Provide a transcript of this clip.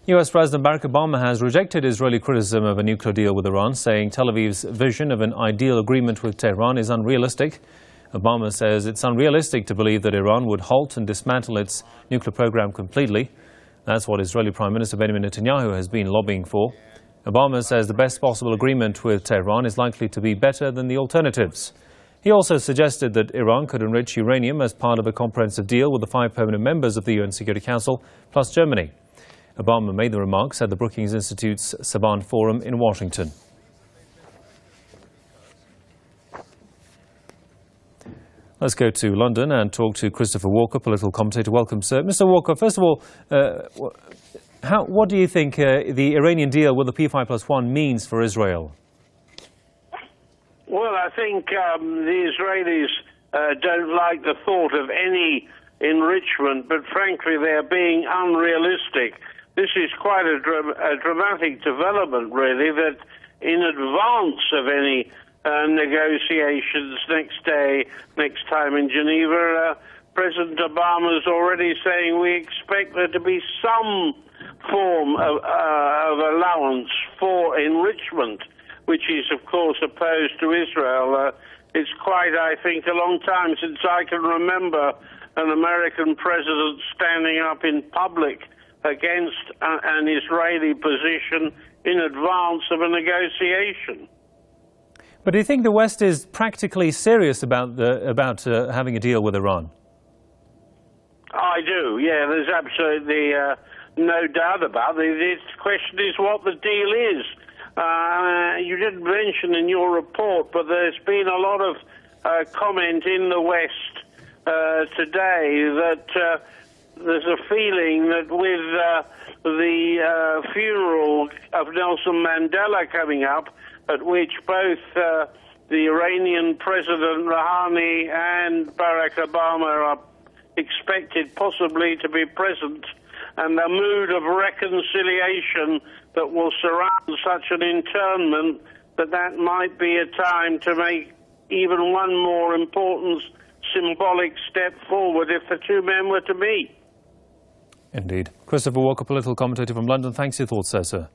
US President Barack Obama has rejected Israeli criticism of a nuclear deal with Iran, saying Tel Aviv's vision of an ideal agreement with Tehran is unrealistic. Obama says it's unrealistic to believe that Iran would halt and dismantle its nuclear program completely. That's what Israeli Prime Minister Benjamin Netanyahu has been lobbying for. Obama says the best possible agreement with Tehran is likely to be better than the alternatives. He also suggested that Iran could enrich uranium as part of a comprehensive deal with the 5 permanent members of the UN Security Council, plus Germany. Obama made the remarks at the Brookings Institute's Saban Forum in Washington. Let's go to London and talk to Christopher Walker, political commentator. Welcome, sir. Mr. Walker, first of all, what do you think the Iranian deal with the P5+1 means for Israel? Well, I think the Israelis don't like the thought of any enrichment, but frankly they're being unrealistic. This is quite a dramatic development, really, that in advance of any negotiations next time in Geneva, President Obama is already saying we expect there to be some form of allowance for enrichment, which is, of course, opposed to Israel. It's quite, I think, a long time since I can remember an American president standing up in public against an Israeli position in advance of a negotiation. But do you think the West is practically serious about having a deal with Iran? I do, yeah. There's absolutely no doubt about it. The question is what the deal is. You didn't mention in your report, but there's been a lot of comment in the West today that there's a feeling that with the funeral of Nelson Mandela coming up, at which both the Iranian President Rouhani and Barack Obama are expected possibly to be present, and the mood of reconciliation that will surround such an internment, that might be a time to make even one more important symbolic step forward if the two men were to meet. Indeed. Christopher Walker, political commentator from London. Thanks for your thoughts, sir.